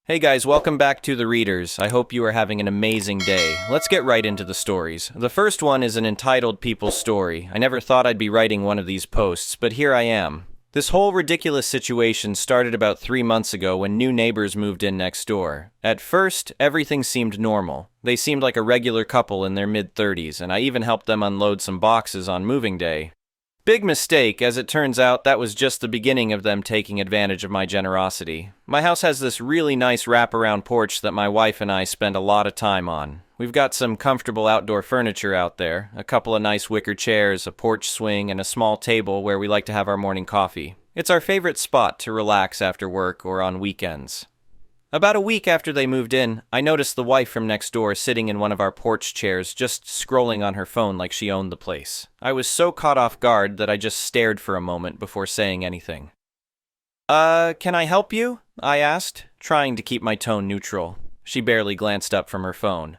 Hey guys, welcome back to The Readers. I hope you are having an amazing day. Let's get right into the stories. The first one is an entitled people story. I never thought I'd be writing one of these posts, but here I am. This whole ridiculous situation started about 3 months ago when new neighbors moved in next door. At first, everything seemed normal. They seemed like a regular couple in their mid-30s, and I even helped them unload some boxes on moving day. Big mistake, as it turns out, that was just the beginning of them taking advantage of my generosity. My house has this really nice wraparound porch that my wife and I spend a lot of time on. We've got some comfortable outdoor furniture out there, a couple of nice wicker chairs, a porch swing, and a small table where we like to have our morning coffee. It's our favorite spot to relax after work or on weekends. About a week after they moved in, I noticed the wife from next door sitting in one of our porch chairs just scrolling on her phone like she owned the place. I was so caught off guard that I just stared for a moment before saying anything. Can I help you?" I asked, trying to keep my tone neutral. She barely glanced up from her phone.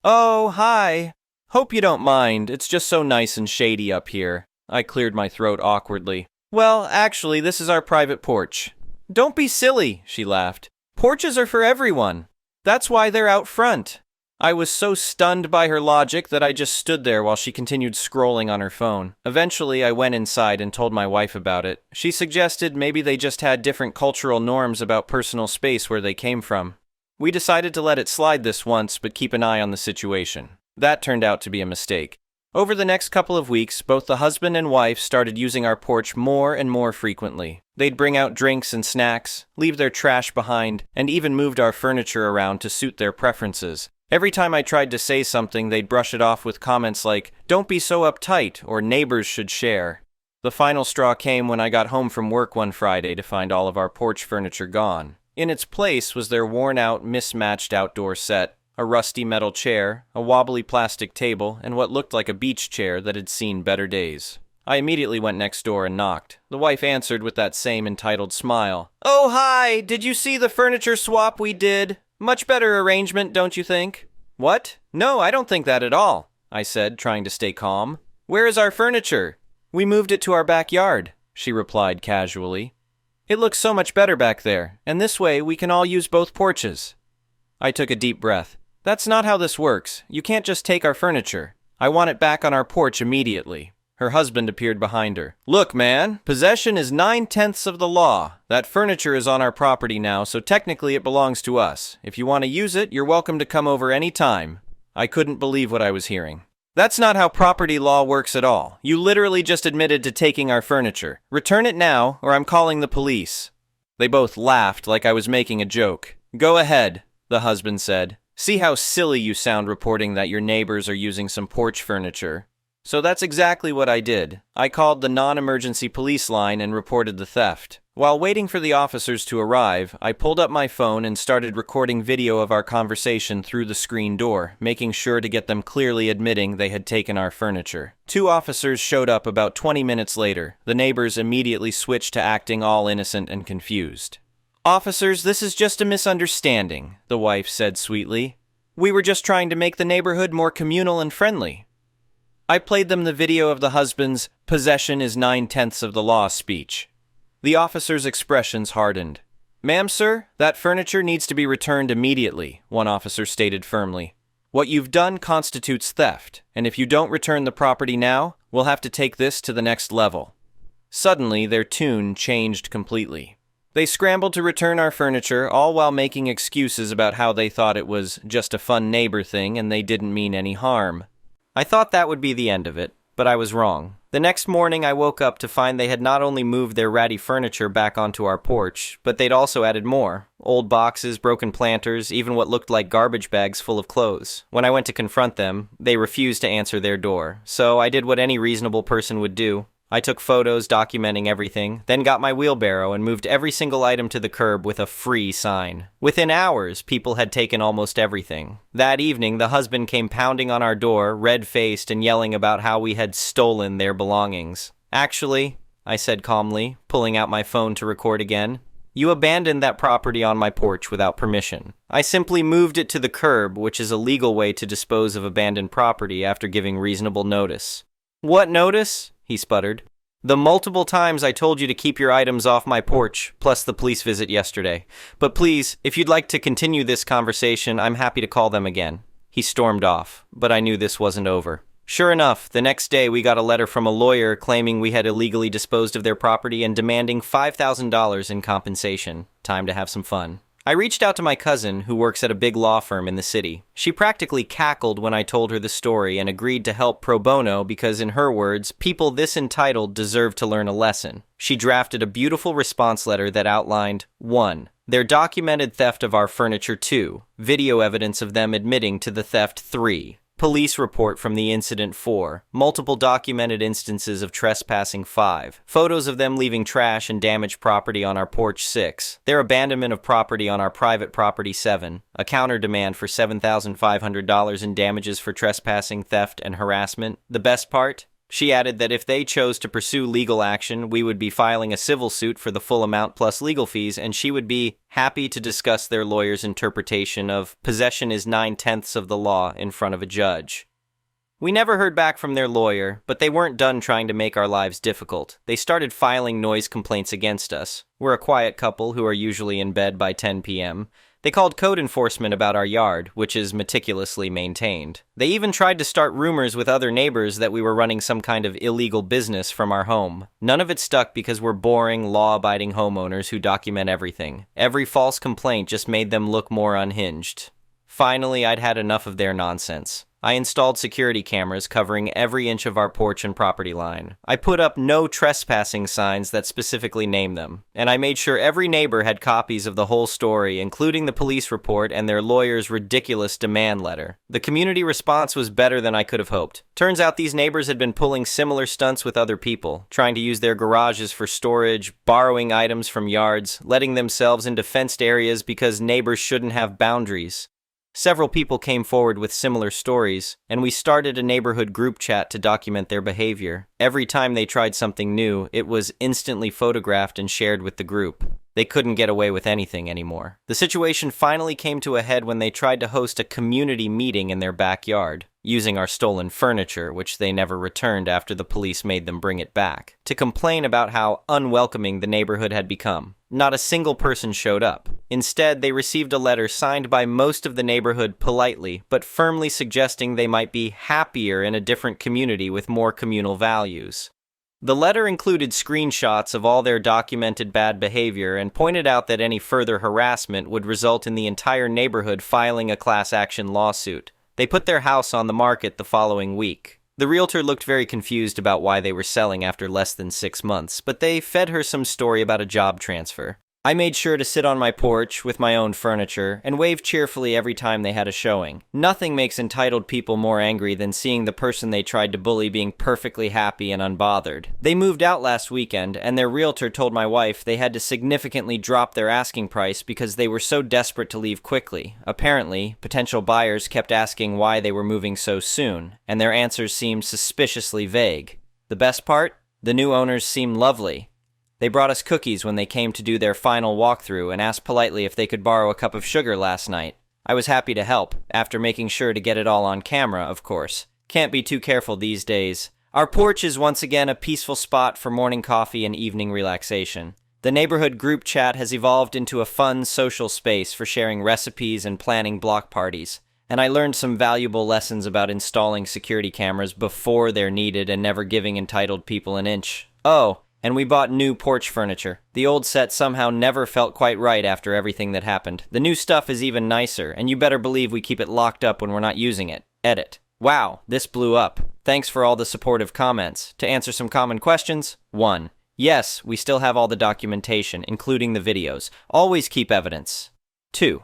"Oh, hi. Hope you don't mind, it's just so nice and shady up here." I cleared my throat awkwardly. "Well, actually, this is our private porch." "Don't be silly," she laughed. "Porches are for everyone. That's why they're out front." I was so stunned by her logic that I just stood there while she continued scrolling on her phone. Eventually, I went inside and told my wife about it. She suggested maybe they just had different cultural norms about personal space where they came from. We decided to let it slide this once, but keep an eye on the situation. That turned out to be a mistake. Over the next couple of weeks, both the husband and wife started using our porch more and more frequently. They'd bring out drinks and snacks, leave their trash behind, and even moved our furniture around to suit their preferences. Every time I tried to say something, they'd brush it off with comments like, "Don't be so uptight," or "Neighbors should share." The final straw came when I got home from work one Friday to find all of our porch furniture gone. In its place was their worn-out, mismatched outdoor set, a rusty metal chair, a wobbly plastic table, and what looked like a beach chair that had seen better days. I immediately went next door and knocked. The wife answered with that same entitled smile. "Oh, hi! Did you see the furniture swap we did? Much better arrangement, don't you think?" "What? No, I don't think that at all," I said, trying to stay calm. "Where is our furniture?" "We moved it to our backyard," she replied casually. "It looks so much better back there, and this way we can all use both porches." I took a deep breath. "That's not how this works. You can't just take our furniture. I want it back on our porch immediately." Her husband appeared behind her. "Look, man, possession is 9/10 of the law. That furniture is on our property now, so technically it belongs to us. If you want to use it, you're welcome to come over any time." I couldn't believe what I was hearing. "That's not how property law works at all. You literally just admitted to taking our furniture. Return it now, or I'm calling the police." They both laughed like I was making a joke. "Go ahead," the husband said. "See how silly you sound reporting that your neighbors are using some porch furniture." So that's exactly what I did. I called the non-emergency police line and reported the theft. While waiting for the officers to arrive, I pulled up my phone and started recording video of our conversation through the screen door, making sure to get them clearly admitting they had taken our furniture. 2 officers showed up about 20 minutes later. The neighbors immediately switched to acting all innocent and confused. "Officers, this is just a misunderstanding," the wife said sweetly. "We were just trying to make the neighborhood more communal and friendly." I played them the video of the husband's "possession is 9/10 of the law" speech. The officer's expressions hardened. "Ma'am, sir, that furniture needs to be returned immediately," one officer stated firmly. "What you've done constitutes theft, and if you don't return the property now, we'll have to take this to the next level." Suddenly, their tune changed completely. They scrambled to return our furniture, all while making excuses about how they thought it was just a fun neighbor thing and they didn't mean any harm. I thought that would be the end of it, but I was wrong. The next morning I woke up to find they had not only moved their ratty furniture back onto our porch, but they'd also added more. Old boxes, broken planters, even what looked like garbage bags full of clothes. When I went to confront them, they refused to answer their door, so I did what any reasonable person would do. I took photos documenting everything, then got my wheelbarrow and moved every single item to the curb with a "free" sign. Within hours, people had taken almost everything. That evening, the husband came pounding on our door, red-faced and yelling about how we had stolen their belongings. "Actually," I said calmly, pulling out my phone to record again, "you abandoned that property on my porch without permission. I simply moved it to the curb, which is a legal way to dispose of abandoned property after giving reasonable notice." "What notice?" he sputtered. The multiple times I told you to keep your items off my porch, plus the police visit yesterday. But please, if you'd like to continue this conversation, I'm happy to call them again." He stormed off, but I knew this wasn't over. Sure enough, the next day we got a letter from a lawyer claiming we had illegally disposed of their property and demanding $5,000 in compensation. Time to have some fun. I reached out to my cousin, who works at a big law firm in the city. She practically cackled when I told her the story and agreed to help pro bono because, in her words, people this entitled deserve to learn a lesson. She drafted a beautiful response letter that outlined 1. Their documented theft of our furniture. 2. Video evidence of them admitting to the theft. 3. Police report from the incident. 4. Multiple documented instances of trespassing. 5. Photos of them leaving trash and damaged property on our porch. 6. Their abandonment of property on our private property. 7. A counter demand for $7,500 in damages for trespassing, theft, and harassment. The best part? She added that if they chose to pursue legal action, we would be filing a civil suit for the full amount plus legal fees, and she would be happy to discuss their lawyer's interpretation of possession is 9/10 of the law in front of a judge. We never heard back from their lawyer, but they weren't done trying to make our lives difficult. They started filing noise complaints against us. We're a quiet couple who are usually in bed by 10 p.m. They called code enforcement about our yard, which is meticulously maintained. They even tried to start rumors with other neighbors that we were running some kind of illegal business from our home. None of it stuck because we're boring, law-abiding homeowners who document everything. Every false complaint just made them look more unhinged. Finally, I'd had enough of their nonsense. I installed security cameras covering every inch of our porch and property line. I put up no trespassing signs that specifically name them. And I made sure every neighbor had copies of the whole story, including the police report and their lawyer's ridiculous demand letter. The community response was better than I could have hoped. Turns out these neighbors had been pulling similar stunts with other people, trying to use their garages for storage, borrowing items from yards, letting themselves into fenced areas because neighbors shouldn't have boundaries. Several people came forward with similar stories, and we started a neighborhood group chat to document their behavior. Every time they tried something new, it was instantly photographed and shared with the group. They couldn't get away with anything anymore. The situation finally came to a head when they tried to host a community meeting in their backyard, using our stolen furniture, which they never returned after the police made them bring it back, to complain about how unwelcoming the neighborhood had become. Not a single person showed up. Instead, they received a letter signed by most of the neighborhood politely, but firmly suggesting they might be happier in a different community with more communal values. The letter included screenshots of all their documented bad behavior and pointed out that any further harassment would result in the entire neighborhood filing a class action lawsuit. They put their house on the market the following week. The realtor looked very confused about why they were selling after less than 6 months, but they fed her some story about a job transfer. I made sure to sit on my porch with my own furniture and wave cheerfully every time they had a showing. Nothing makes entitled people more angry than seeing the person they tried to bully being perfectly happy and unbothered. They moved out last weekend, and their realtor told my wife they had to significantly drop their asking price because they were so desperate to leave quickly. Apparently, potential buyers kept asking why they were moving so soon, and their answers seemed suspiciously vague. The best part? The new owners seemed lovely. They brought us cookies when they came to do their final walkthrough and asked politely if they could borrow a cup of sugar last night. I was happy to help, after making sure to get it all on camera, of course. Can't be too careful these days. Our porch is once again a peaceful spot for morning coffee and evening relaxation. The neighborhood group chat has evolved into a fun social space for sharing recipes and planning block parties. And I learned some valuable lessons about installing security cameras before they're needed and never giving entitled people an inch. Oh, and we bought new porch furniture. The old set somehow never felt quite right after everything that happened. The new stuff is even nicer, and you better believe we keep it locked up when we're not using it. Edit. Wow, this blew up. Thanks for all the supportive comments. To answer some common questions, 1. Yes, we still have all the documentation, including the videos. Always keep evidence. 2.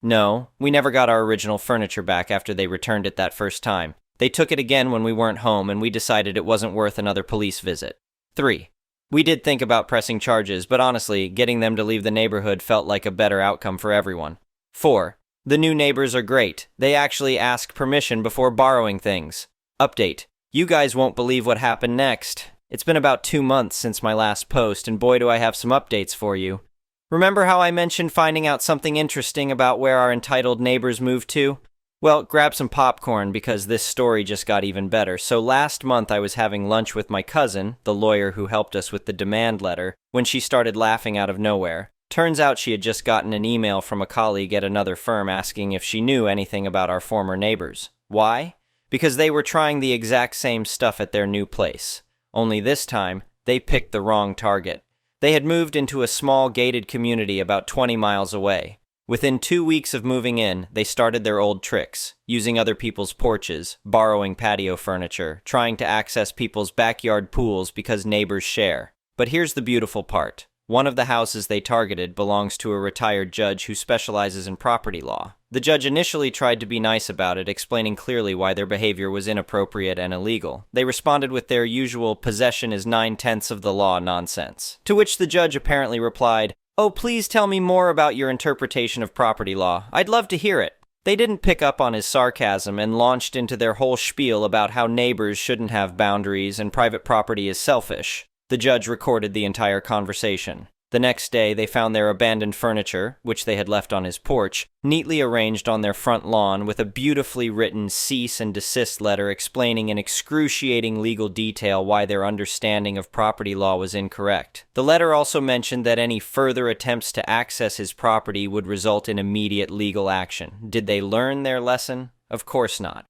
No, we never got our original furniture back after they returned it that first time. They took it again when we weren't home, and we decided it wasn't worth another police visit. 3. We did think about pressing charges, but honestly, getting them to leave the neighborhood felt like a better outcome for everyone. 4. The new neighbors are great. They actually ask permission before borrowing things. Update. You guys won't believe what happened next. It's been about 2 months since my last post, and boy do I have some updates for you. Remember how I mentioned finding out something interesting about where our entitled neighbors moved to? Well, grab some popcorn because this story just got even better. So last month I was having lunch with my cousin, the lawyer who helped us with the demand letter, when she started laughing out of nowhere. Turns out she had just gotten an email from a colleague at another firm asking if she knew anything about our former neighbors. Why? Because they were trying the exact same stuff at their new place. Only this time, they picked the wrong target. They had moved into a small gated community about 20 miles away. Within 2 weeks of moving in, they started their old tricks, using other people's porches, borrowing patio furniture, trying to access people's backyard pools because neighbors share. But here's the beautiful part. One of the houses they targeted belongs to a retired judge who specializes in property law. The judge initially tried to be nice about it, explaining clearly why their behavior was inappropriate and illegal. They responded with their usual possession is 9/10 of the law nonsense. To which the judge apparently replied, "Oh, please tell me more about your interpretation of property law. I'd love to hear it." They didn't pick up on his sarcasm and launched into their whole spiel about how neighbors shouldn't have boundaries and private property is selfish. The judge recorded the entire conversation. The next day, they found their abandoned furniture, which they had left on his porch, neatly arranged on their front lawn with a beautifully written cease and desist letter explaining in excruciating legal detail why their understanding of property law was incorrect. The letter also mentioned that any further attempts to access his property would result in immediate legal action. Did they learn their lesson? Of course not.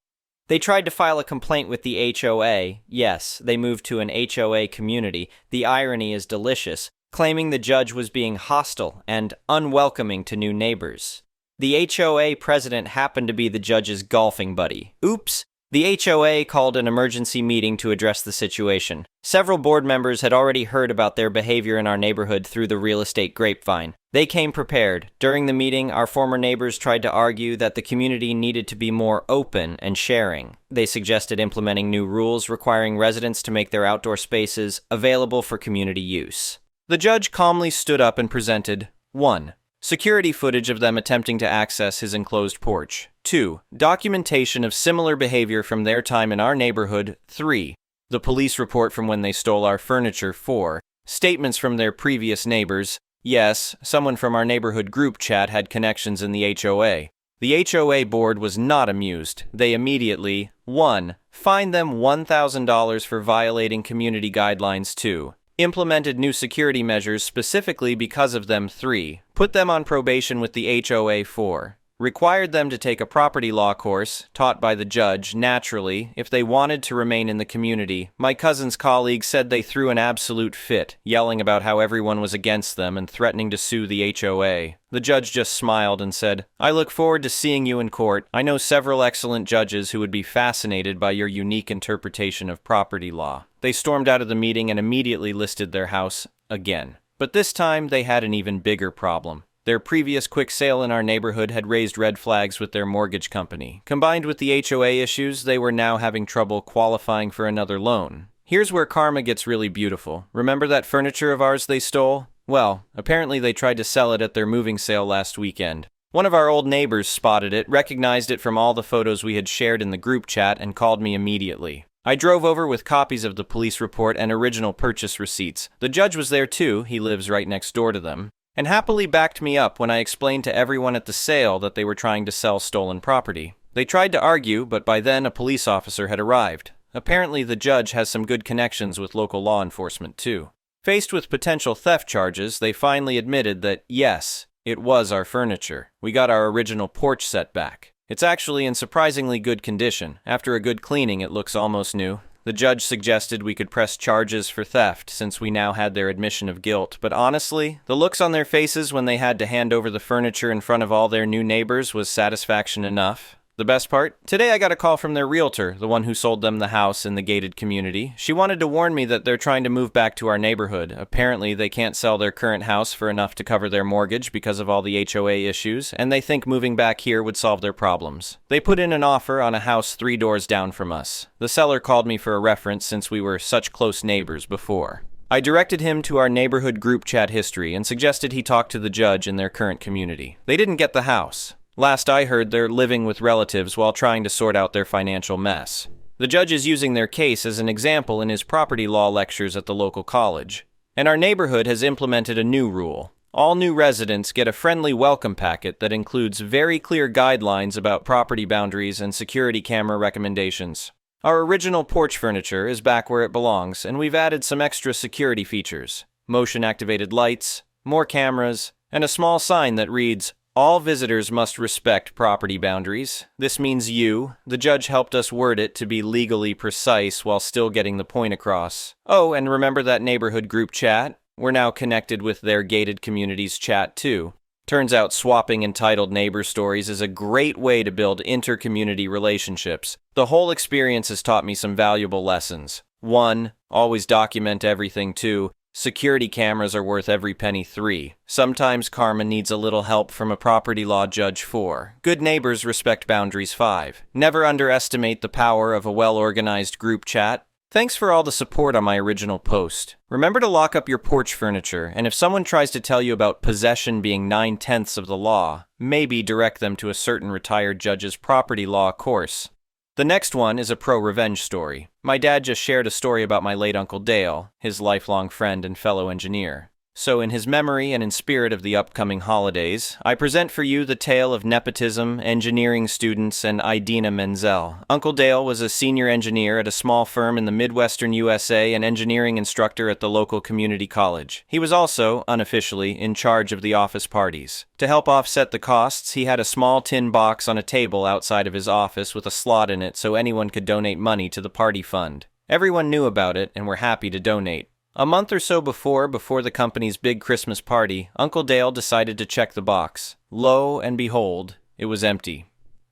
They tried to file a complaint with the HOA. Yes, they moved to an HOA community. The irony is delicious, claiming the judge was being hostile and unwelcoming to new neighbors. The HOA president happened to be the judge's golfing buddy. Oops! The HOA called an emergency meeting to address the situation. Several board members had already heard about their behavior in our neighborhood through the real estate grapevine. They came prepared. During the meeting, our former neighbors tried to argue that the community needed to be more open and sharing. They suggested implementing new rules requiring residents to make their outdoor spaces available for community use. The judge calmly stood up and presented 1. Security footage of them attempting to access his enclosed porch. 2. Documentation of similar behavior from their time in our neighborhood. 3. The police report from when they stole our furniture. 4. Statements from their previous neighbors. Yes, someone from our neighborhood group chat had connections in the HOA. The HOA board was not amused. They immediately 1. Fined them $1,000 for violating community guidelines. 2. Implemented new security measures specifically because of them. 3. Put them on probation with the HOA. 4. Required them to take a property law course, taught by the judge, naturally, if they wanted to remain in the community. My cousin's colleague said they threw an absolute fit, yelling about how everyone was against them and threatening to sue the HOA. The judge just smiled and said, "I look forward to seeing you in court. I know several excellent judges who would be fascinated by your unique interpretation of property law." They stormed out of the meeting and immediately listed their house again. But this time, they had an even bigger problem. Their previous quick sale in our neighborhood had raised red flags with their mortgage company. Combined with the HOA issues, they were now having trouble qualifying for another loan. Here's where karma gets really beautiful. Remember that furniture of ours they stole? Well, apparently they tried to sell it at their moving sale last weekend. One of our old neighbors spotted it, recognized it from all the photos we had shared in the group chat, and called me immediately. I drove over with copies of the police report and original purchase receipts. The judge was there too, he lives right next door to them, and happily backed me up when I explained to everyone at the sale that they were trying to sell stolen property. They tried to argue, but by then a police officer had arrived. Apparently the judge has some good connections with local law enforcement too. Faced with potential theft charges, they finally admitted that, yes, it was our furniture. We got our original porch set back. It's actually in surprisingly good condition. After a good cleaning, it looks almost new. The judge suggested we could press charges for theft since we now had their admission of guilt, but honestly, the looks on their faces when they had to hand over the furniture in front of all their new neighbors was satisfaction enough. The best part? Today I got a call from their realtor, the one who sold them the house in the gated community. She wanted to warn me that they're trying to move back to our neighborhood. Apparently they can't sell their current house for enough to cover their mortgage because of all the HOA issues, and they think moving back here would solve their problems. They put in an offer on a house 3 doors down from us. The seller called me for a reference since we were such close neighbors before. I directed him to our neighborhood group chat history and suggested he talk to the judge in their current community. They didn't get the house. Last I heard, they're living with relatives while trying to sort out their financial mess. The judge is using their case as an example in his property law lectures at the local college. And our neighborhood has implemented a new rule. All new residents get a friendly welcome packet that includes very clear guidelines about property boundaries and security camera recommendations. Our original porch furniture is back where it belongs, and we've added some extra security features: motion-activated lights, more cameras, and a small sign that reads, "All visitors must respect property boundaries." This means you. The judge helped us word it to be legally precise while still getting the point across. Oh, and remember that neighborhood group chat? We're now connected with their gated communities chat too. Turns out swapping entitled neighbor stories is a great way to build inter-community relationships. The whole experience has taught me some valuable lessons. 1. Always document everything. 2. Security cameras are worth every penny. 3. Sometimes karma needs a little help from a property law judge. 4. Good neighbors respect boundaries. 5. Never underestimate the power of a well-organized group chat. Thanks for all the support on my original post. Remember to lock up your porch furniture, and if someone tries to tell you about possession being 9/10 of the law, maybe direct them to a certain retired judge's property law course. The next one is a pro-revenge story. My dad just shared a story about my late Uncle Dale, his lifelong friend and fellow engineer. So in his memory and in spirit of the upcoming holidays, I present for you the tale of nepotism, engineering students, and Idina Menzel. Uncle Dale was a senior engineer at a small firm in the Midwestern USA and engineering instructor at the local community college. He was also, unofficially, in charge of the office parties. To help offset the costs, he had a small tin box on a table outside of his office with a slot in it so anyone could donate money to the party fund. Everyone knew about it and were happy to donate. A month or so before the company's big Christmas party, Uncle Dale decided to check the box. Lo and behold, it was empty.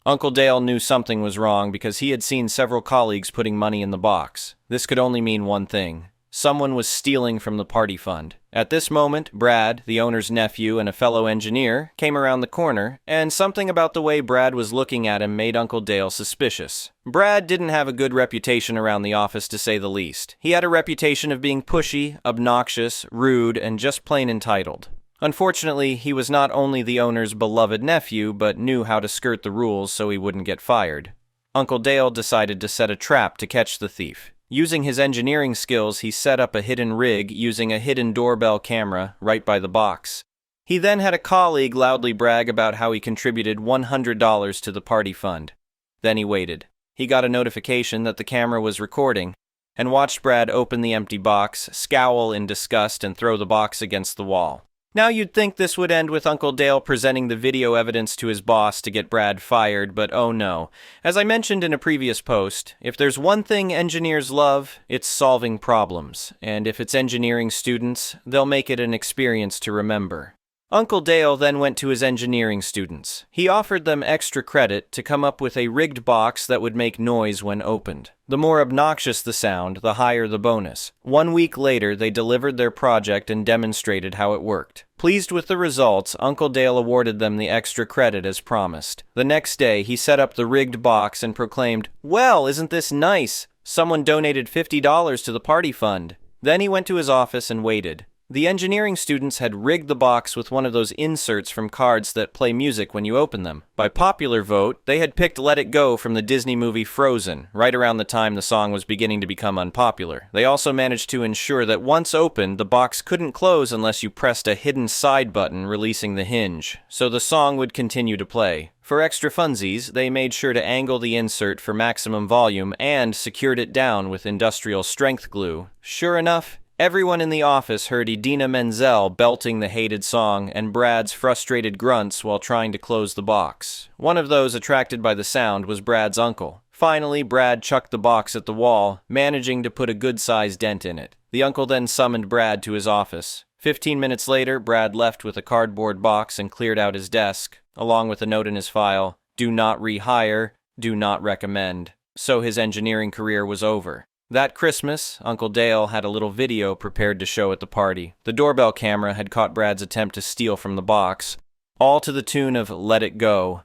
Uncle Dale knew something was wrong because he had seen several colleagues putting money in the box. This could only mean one thing. Someone was stealing from the party fund. At this moment, Brad, the owner's nephew and a fellow engineer, came around the corner, and something about the way Brad was looking at him made Uncle Dale suspicious. Brad didn't have a good reputation around the office, to say the least. He had a reputation of being pushy, obnoxious, rude, and just plain entitled. Unfortunately, he was not only the owner's beloved nephew, but knew how to skirt the rules so he wouldn't get fired. Uncle Dale decided to set a trap to catch the thief. Using his engineering skills, he set up a hidden rig using a hidden doorbell camera right by the box. He then had a colleague loudly brag about how he contributed $100 to the party fund. Then he waited. He got a notification that the camera was recording, and watched Brad open the empty box, scowl in disgust, and throw the box against the wall. Now you'd think this would end with Uncle Dale presenting the video evidence to his boss to get Brad fired, but oh no. As I mentioned in a previous post, if there's one thing engineers love, it's solving problems. And if it's engineering students, they'll make it an experience to remember. Uncle Dale then went to his engineering students. He offered them extra credit to come up with a rigged box that would make noise when opened. The more obnoxious the sound, the higher the bonus. 1 week later, they delivered their project and demonstrated how it worked. Pleased with the results, Uncle Dale awarded them the extra credit as promised. The next day, he set up the rigged box and proclaimed, "Well, isn't this nice? Someone donated $50 to the party fund." Then he went to his office and waited. The engineering students had rigged the box with one of those inserts from cards that play music when you open them. By popular vote, they had picked Let It Go from the Disney movie Frozen, right around the time the song was beginning to become unpopular. They also managed to ensure that once opened, the box couldn't close unless you pressed a hidden side button releasing the hinge, so the song would continue to play. For extra funsies, they made sure to angle the insert for maximum volume and secured it down with industrial strength glue. Sure enough, everyone in the office heard Idina Menzel belting the hated song and Brad's frustrated grunts while trying to close the box. One of those attracted by the sound was Brad's uncle. Finally, Brad chucked the box at the wall, managing to put a good-sized dent in it. The uncle then summoned Brad to his office. 15 minutes later, Brad left with a cardboard box and cleared out his desk, along with a note in his file, "Do not rehire, do not recommend." So his engineering career was over. That Christmas, Uncle Dale had a little video prepared to show at the party. The doorbell camera had caught Brad's attempt to steal from the box, all to the tune of Let It Go.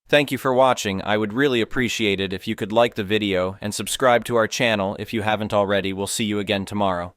Thank you for watching. I would really appreciate it if you could like the video and subscribe to our channel if you haven't already. We'll see you again tomorrow.